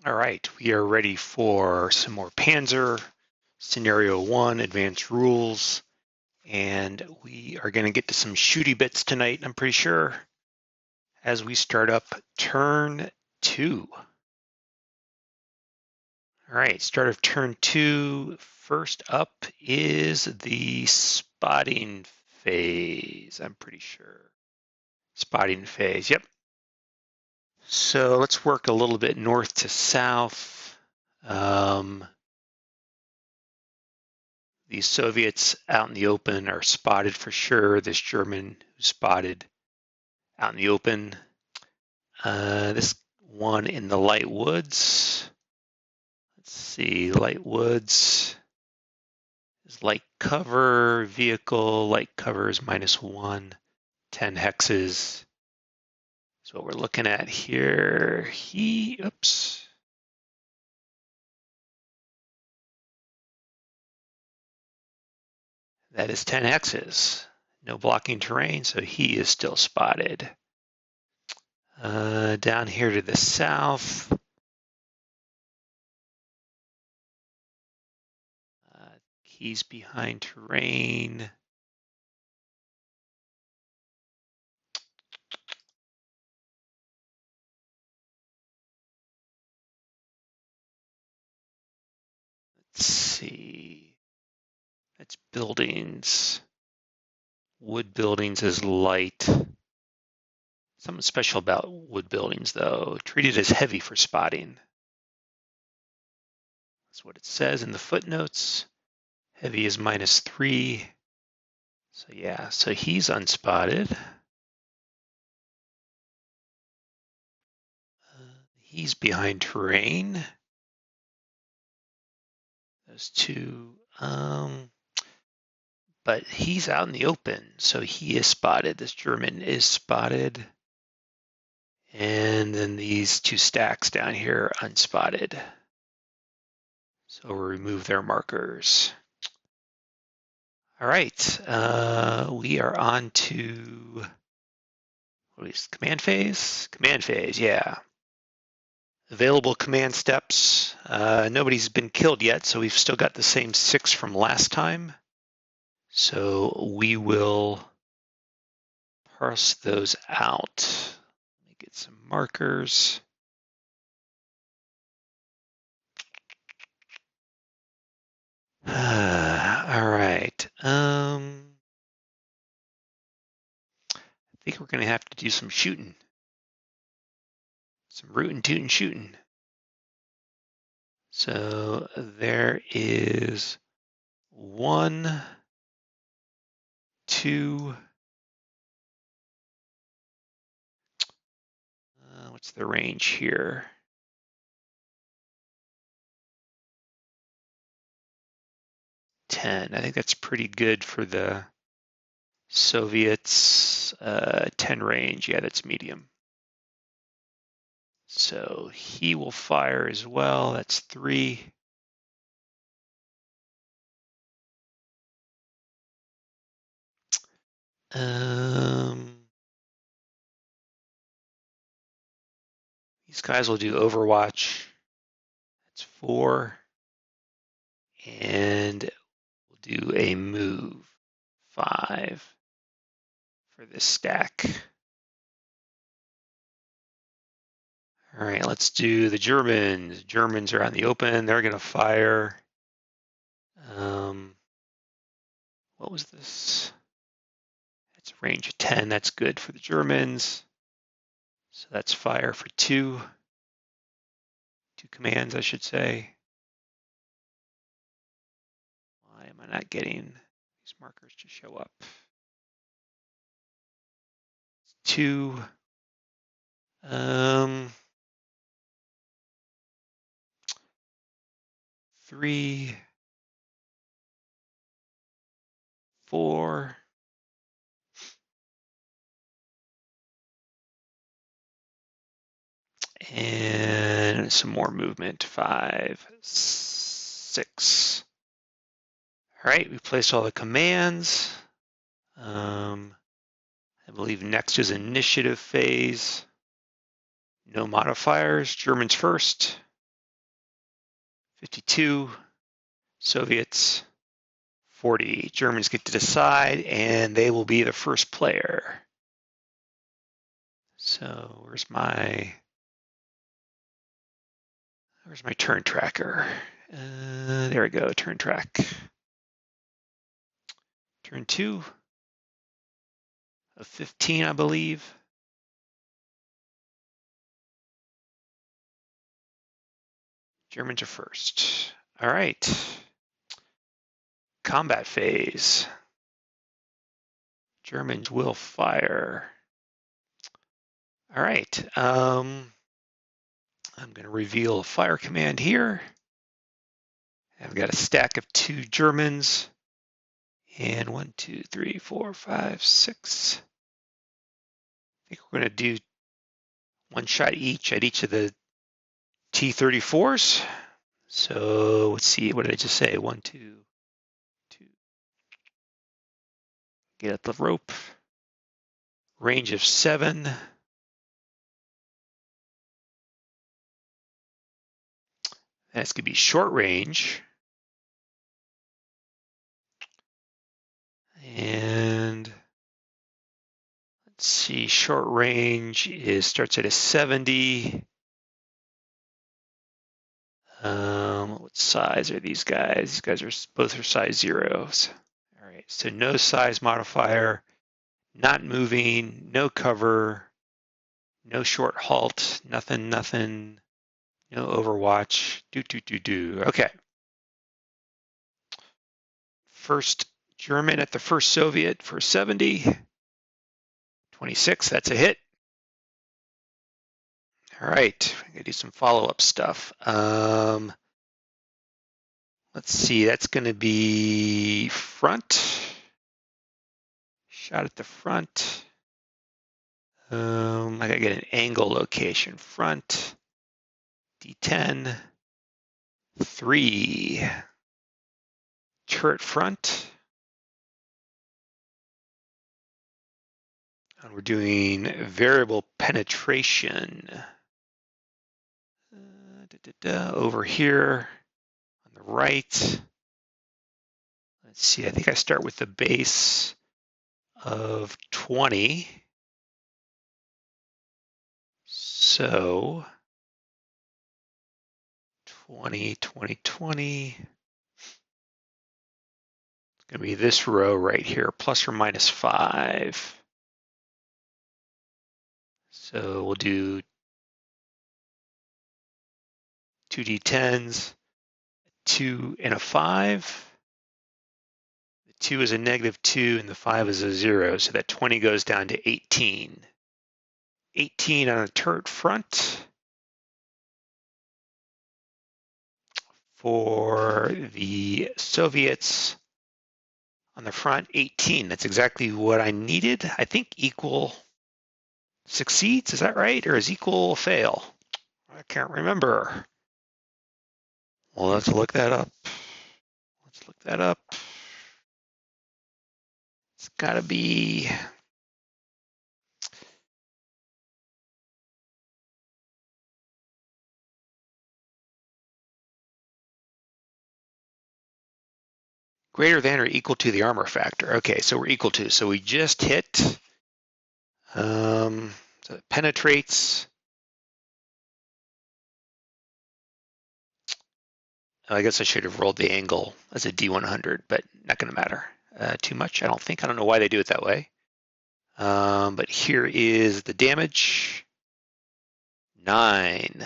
All right, we are ready for some more Panzer, Scenario 1, Advanced Rules, and we are going to get to some shooty bits tonight, I'm pretty sure, as we start up turn 2. All right, start of turn 2. First up is the spotting phase, I'm pretty sure. Spotting phase, yep. So let's work a little bit north to south. The Soviets out in the open are spotted for sure. This German who's spotted out in the open. This one in the light woods. Let's see, light woods is light cover, vehicle, light cover is -1, 10 hexes. So what we're looking at here, oops. That is 10 hexes. No blocking terrain, so he is still spotted. Down here to the south, he's behind terrain. Let's see. That's buildings. Wood buildings is light. Something special about wood buildings, though. Treated as heavy for spotting. That's what it says in the footnotes. Heavy is -3. So yeah, so he's unspotted. He's behind terrain. Those two. But he's out in the open, so he is spotted. This German is spotted. And then these two stacks down here are unspotted. So we'll remove their markers. All right, we are on to, what is command phase? Command phase, yeah. Available command steps. Nobody's been killed yet, so we've still got the same 6 from last time. So we will parse those out. Let me get some markers. All right. I think we're going to have to do some shooting. Some rootin' tootin' shooting. So there is 1, 2. What's the range here? 10. I think that's pretty good for the Soviets. 10 range. Yeah, that's medium. So he will fire as well. That's 3. These guys will do Overwatch. That's 4. And we'll do a move. 5 for this stack. All right, let's do the Germans. Germans are out in the open. They're going to fire. What was this? That's a range of 10. That's good for the Germans. So that's fire for 2. 2 commands, I should say. Why am I not getting these markers to show up? 2. 3. 4. And some more movement. 5, 6. All right, we placed all the commands. I believe next is initiative phase. No modifiers. Germans first. 52, Soviets 40. Germans get to decide, and they will be the first player. So where's my turn tracker? There we go, turn track. Turn 2 of 15, I believe. Germans are first. All right. Combat phase. Germans will fire. All right. I'm going to reveal a fire command here. I've got a stack of 2 Germans. And 1, 2, 3, 4, 5, 6. I think we're going to do 1 shot each at each of the T-34s. So let's see, what did I just say? 1, 2, 2. Get at the rope. Range of 7. That's going to be short range. And let's see, short range starts at a 70. What size are these guys? These guys are both size 0s. All right, so no size modifier, not moving, no cover, no short halt, nothing, no overwatch, do. Okay. First German at the first Soviet for 70. 26, that's a hit. All right, I'm gonna do some follow-up stuff. Let's see, that's gonna be front. Shot at the front. I gotta get an angle location. Front, D10, 3. Turret front. And we're doing variable penetration. Over here on the right. Let's see, I think I start with the base of 20. So 20, 20, 20. It's going to be this row right here, plus or minus 5. So we'll do 2 D10s, 2 and a 5. The 2 is a -2 and the 5 is a 0. So that 20 goes down to 18. 18 on the turret front. For the Soviets on the front, 18. That's exactly what I needed. I think equal succeeds, is that right? Or is equal fail? I can't remember. Well, let's look that up. It's gotta be greater than or equal to the armor factor. Okay, so we're equal to. So we just hit, so it penetrates. I guess I should have rolled the angle as a D100, but not gonna matter too much, I don't think. I don't know why they do it that way. But here is the damage. 9.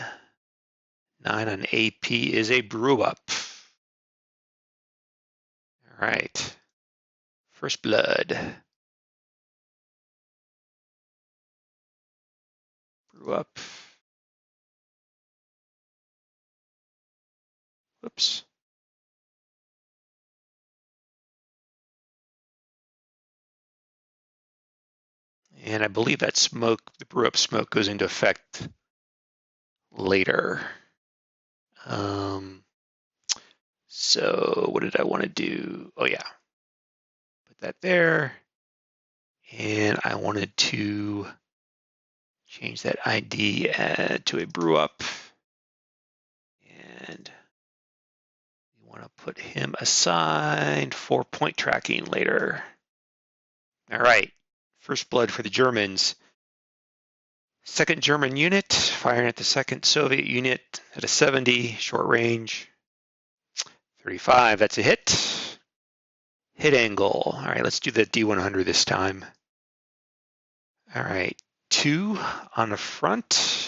9 on AP is a brew up. All right. First blood. Brew up. Whoops. And I believe that smoke, the brew up smoke, goes into effect later. So what did I want to do? Oh yeah, put that there. And I wanted to change that ID to a brew up. And want to put him assigned for point tracking later. All right, first blood for the Germans. Second German unit, firing at the second Soviet unit at a 70, short range. 35, that's a hit. Hit angle. All right, let's do the D100 this time. All right, 2 on the front.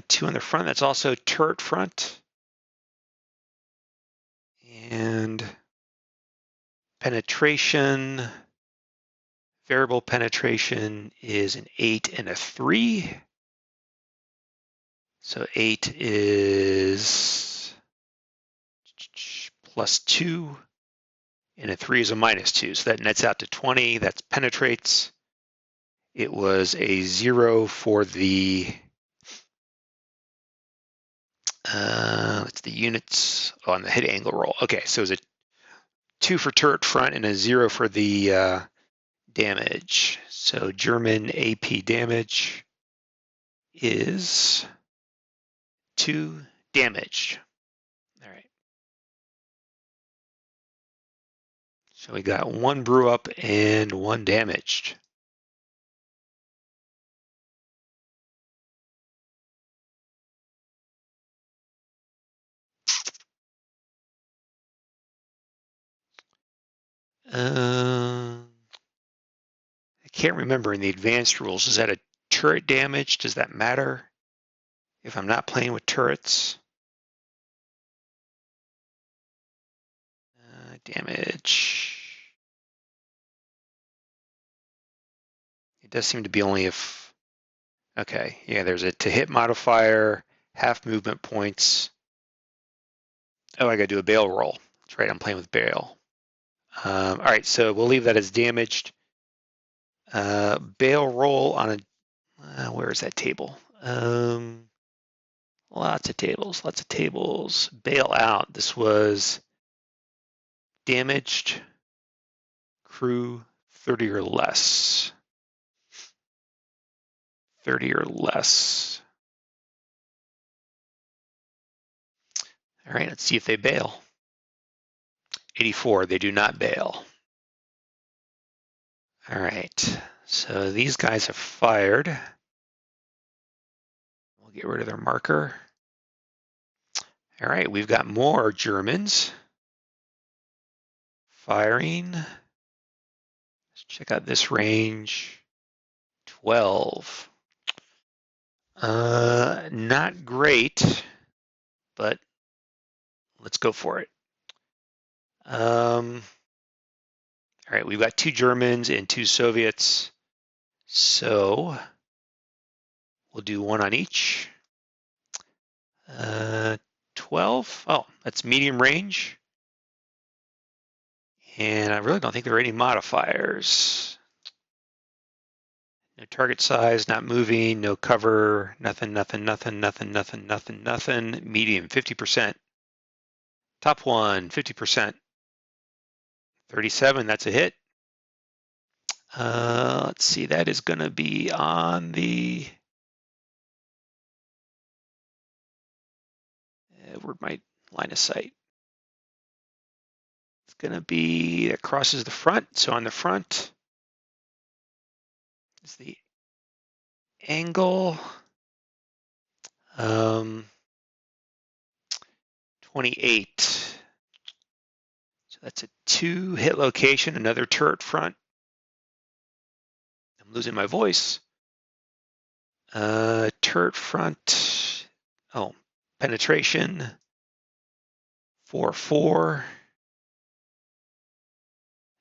2 on the front, that's also turret front. And penetration, variable penetration is an 8 and a 3. So 8 is +2, and a 3 is a -2. So that nets out to 20. That penetrates. It was a 0 for the it's the units on the hit angle roll. Okay, so it was a 2 for turret front and a 0 for the damage. So German AP damage is 2 damaged. All right. So we got 1 brew up and 1 damaged. I can't remember in the advanced rules. Is that a turret damage? Does that matter if I'm not playing with turrets? Damage. It does seem to be only if, okay, yeah, there's a to hit modifier, half movement points. Oh, I gotta do a bail roll. That's right, I'm playing with bail. All right, so we'll leave that as damaged. Bail roll on a, where is that table? Lots of tables. Bail out. This was damaged crew 30 or less. 30 or less. All right, let's see if they bail. 84, they do not bail. All right, so these guys have fired. We'll get rid of their marker. All right, we've got more Germans firing. Let's check out this range. 12. Not great, but let's go for it. All right, we've got 2 Germans and 2 Soviets. So we'll do 1 on each. 12. Oh, that's medium range. And I really don't think there are any modifiers. No target size, not moving, no cover, nothing. Medium, 50%. Top 1, 50%. 37, that's a hit. Let's see, that is going to be on the, where'd my line of sight? It's going to be, it crosses the front. So on the front is the angle. 28. So that's a 2 hit location, another turret front. I'm losing my voice. Turret front. Oh, penetration. 4-4.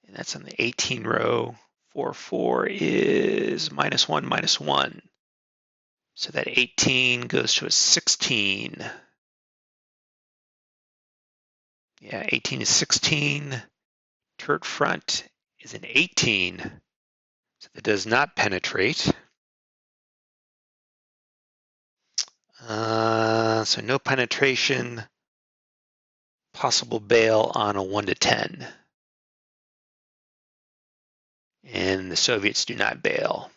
And that's on the 18 row. 4-4 is -1, -1. So that 18 goes to a 16. Yeah, 18 is 16. Turret front is an 18. So that does not penetrate. So no penetration. Possible bail on a 1 to 10. And the Soviets do not bail.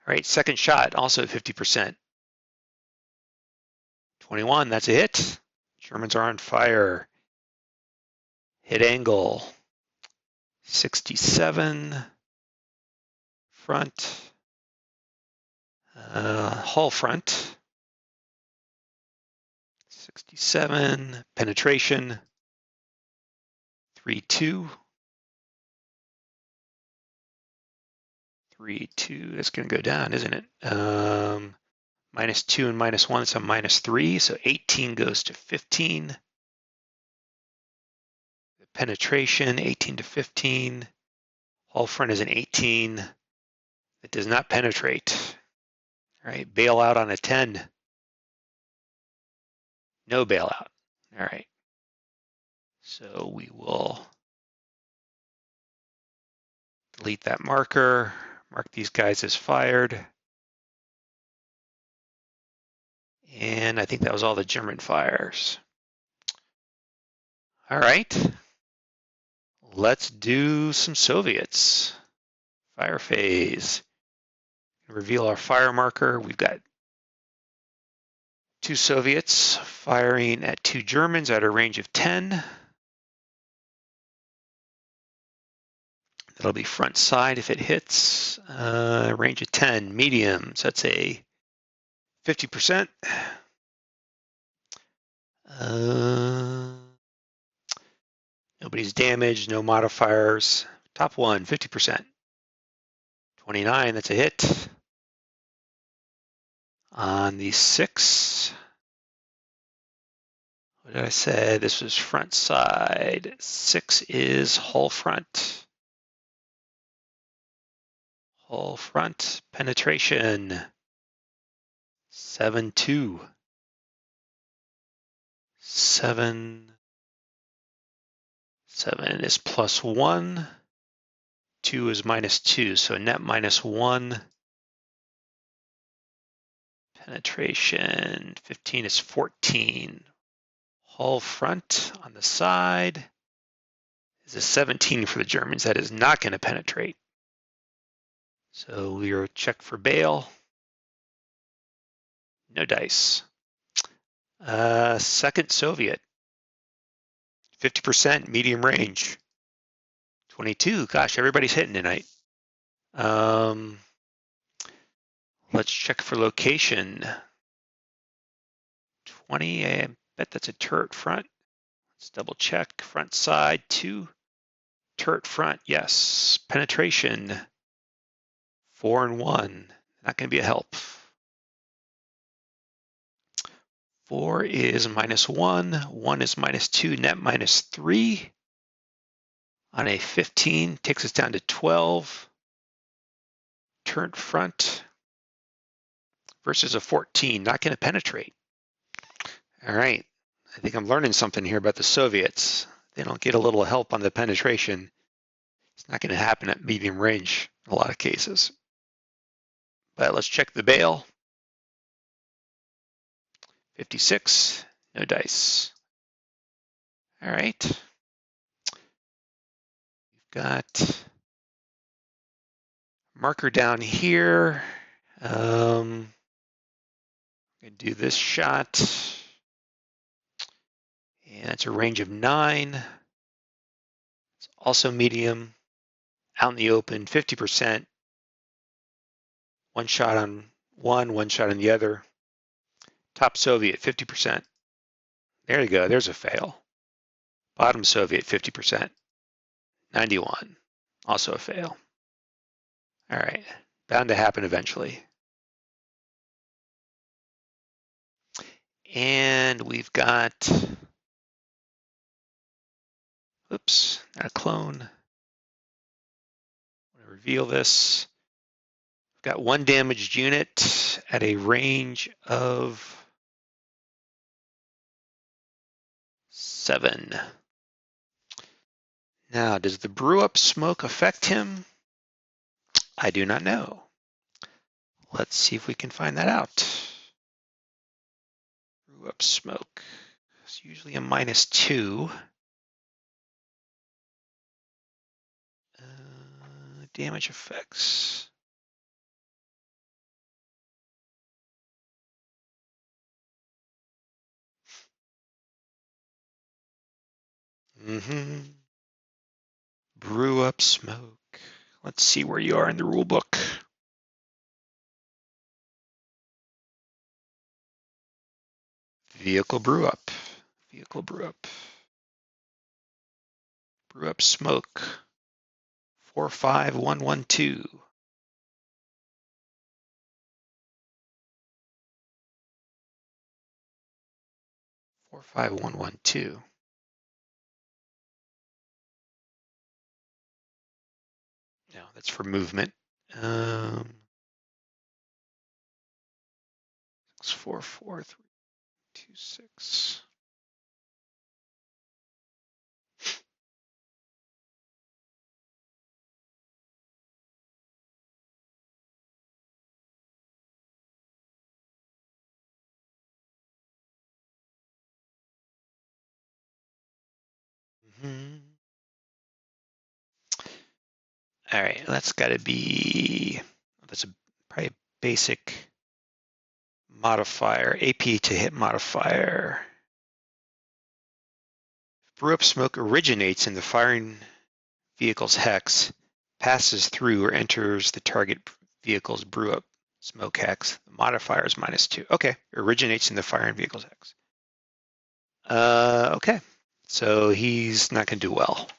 All right, second shot, also 50%. 21, that's a hit. Germans are on fire. Hit angle. 67. Front. Hull front. 67. Penetration. 3-2. 3-2. That's going to go down, isn't it? -2 and -1, so -3. So 18 goes to 15. The penetration, 18 to 15. Hull front is an 18. It does not penetrate. All right, bail out on a 10. No bailout. All right. So we will delete that marker, mark these guys as fired. And I think that was all the German fires. All right. Let's do some Soviets. Fire phase. Reveal our fire marker. We've got 2 Soviets firing at 2 Germans at a range of 10. That'll be front side if it hits. Range of 10, medium. So that's a 50%. Nobody's damaged, no modifiers. Top one, 50%. 29, that's a hit. On the 6, what did I say? This was front side. 6 is hull front. Hull front, penetration. 7-2. 7 is +1. 2 is -2, so net -1. Penetration, 15 is 14. Hull front on the side is a 17 for the Germans. That is not going to penetrate. So we are check for bail. No dice. Second Soviet. 50% medium range. 22. Gosh, everybody's hitting tonight. Let's check for location. 20. I bet that's a turret front. Let's double check. Front side 2. Turret front. Yes. Penetration. 4 and 1. Not going to be a help. 4 is -1. 1 is -2. Net -3. On a 15, takes us down to 12. Turret front versus a 14, not going to penetrate. All right, I think I'm learning something here about the Soviets. They don't get a little help on the penetration. It's not going to happen at medium range in a lot of cases. But let's check the bail. 56, no dice. All right. We've got marker down here. I'm going to do this shot. And it's a range of 9. It's also medium, out in the open, 50%. One shot on one shot on the other. Top Soviet, 50%. There you go, there's a fail. Bottom Soviet, 50%. 91, also a fail. All right, bound to happen eventually. And we've got, oops, not a clone. I'm gonna reveal this. We've got 1 damaged unit at a range of 7. Now, does the brew up smoke affect him? I do not know. Let's see if we can find that out. Brew up smoke. It's usually a -2. Damage effects. Mm-hmm. Brew up smoke. Let's see where you are in the rule book. Vehicle brew up. Vehicle brew up. Brew up smoke. 45112. 45112. No, that's for movement. 644326. Mm-hmm. All right, that's got to be, that's probably a basic modifier, AP to hit modifier. Brew up smoke originates in the firing vehicle's hex, passes through or enters the target vehicle's brew up smoke hex. The modifier is -2. Okay, originates in the firing vehicle's hex. Okay, so he's not going to do well.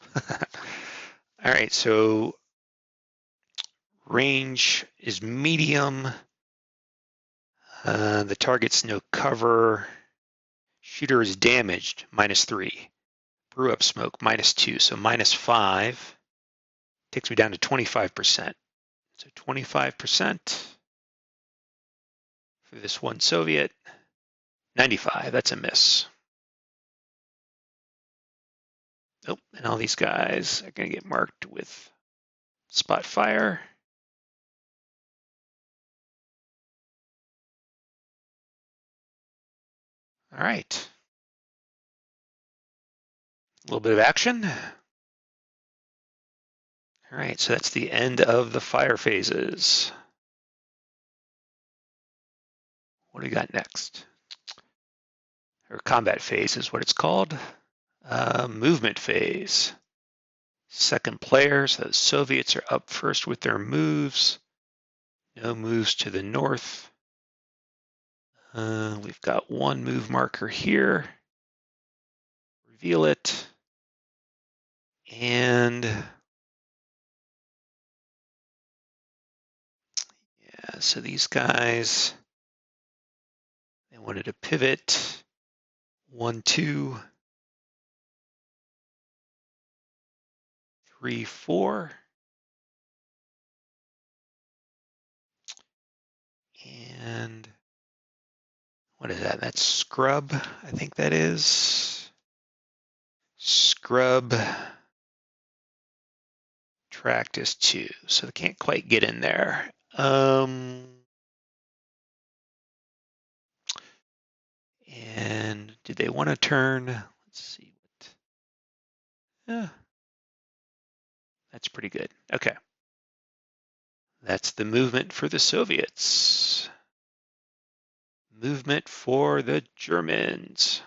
All right, so range is medium. The target's no cover. Shooter is damaged, -3. Brew up smoke, -2, so -5. Takes me down to 25%. So 25% for this one Soviet. 95, that's a miss. Nope, and all these guys are going to get marked with spot fire. All right. A little bit of action. All right, so that's the end of the fire phases. What do we got next? Or combat phase is what it's called. Movement phase. Second player, so the Soviets are up first with their moves. No moves to the north. We've got one move marker here. Reveal it. And yeah, so these guys, they wanted to pivot. 1, 2, 3, 4. And what is that? That's scrub, I think that is. Scrub tract is 2, so they can't quite get in there. And did they want to turn? Let's see. Yeah, that's pretty good. Okay. That's the movement for the Soviets. Movement for the Germans.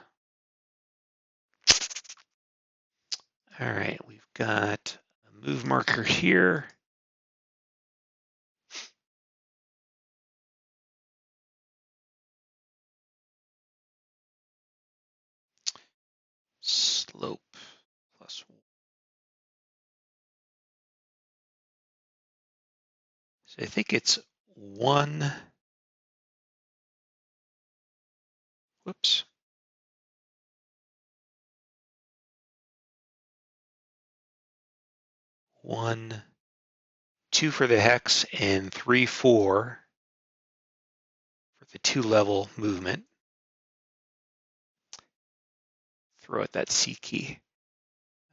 All right, we've got a move marker here. Slope +1. So I think it's 1. Whoops. 1, 2 for the hex, and 3, 4 for the 2-level movement. Throw out that C key.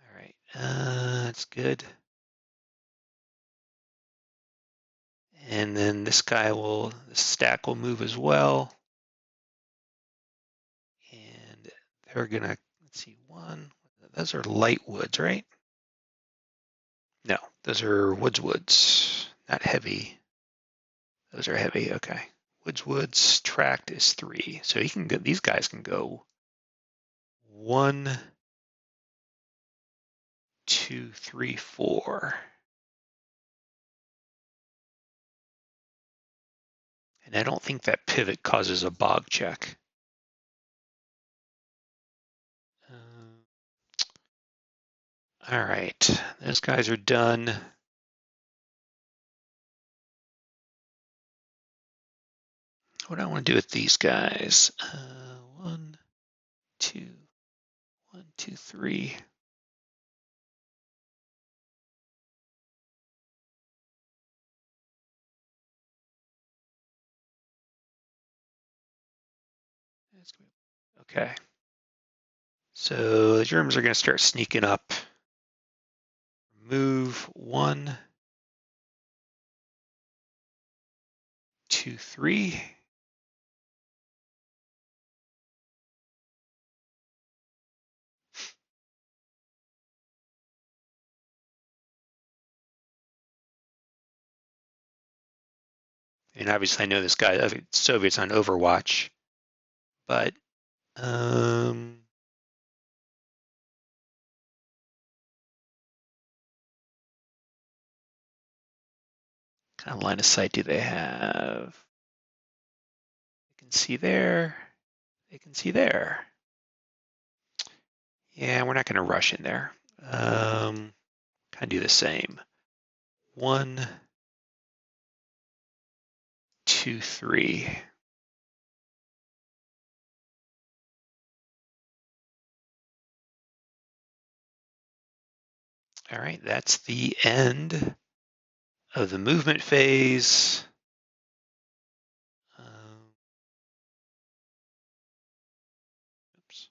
All right, that's good. And then this guy will, the stack will move as well. And they're gonna, let's see, 1, those are light woods, right? No, those are woods, not heavy. Those are heavy, okay. Woods, tract is 3. So he can go, these guys can go 1, 2, 3, 4. And I don't think that pivot causes a bog check. All right, those guys are done. What do I want to do with these guys? 1, 2, 1, 2, 3. Okay. So the Germans are going to start sneaking up. Move 1, 2, 3. And obviously I know this guy, the Soviets on Overwatch, but kind of line of sight do they have? They can see there. They can see there. Yeah, we're not going to rush in there. Kind of do the same. 1, 2, 3. All right, that's the end of the movement phase. Oops.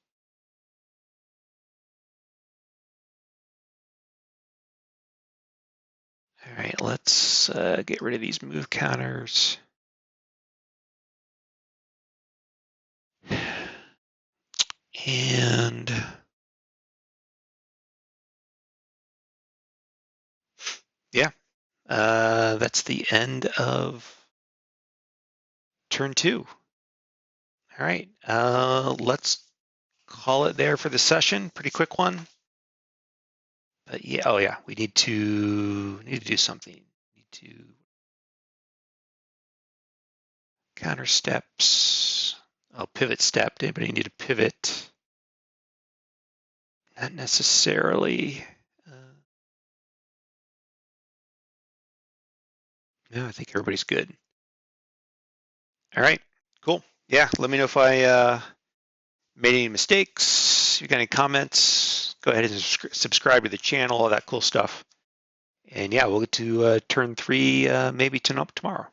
All right, let's get rid of these move counters. And yeah, that's the end of turn 2. All right, let's call it there for the session. Pretty quick one. But yeah, oh yeah, we need to do something. Need to counter steps. Oh, pivot step. Anybody need a pivot? Not necessarily. No, I think everybody's good. All right, cool. Yeah, let me know if I made any mistakes. If you got any comments, go ahead and subscribe to the channel, all that cool stuff. And yeah, we'll get to turn 3 maybe tomorrow.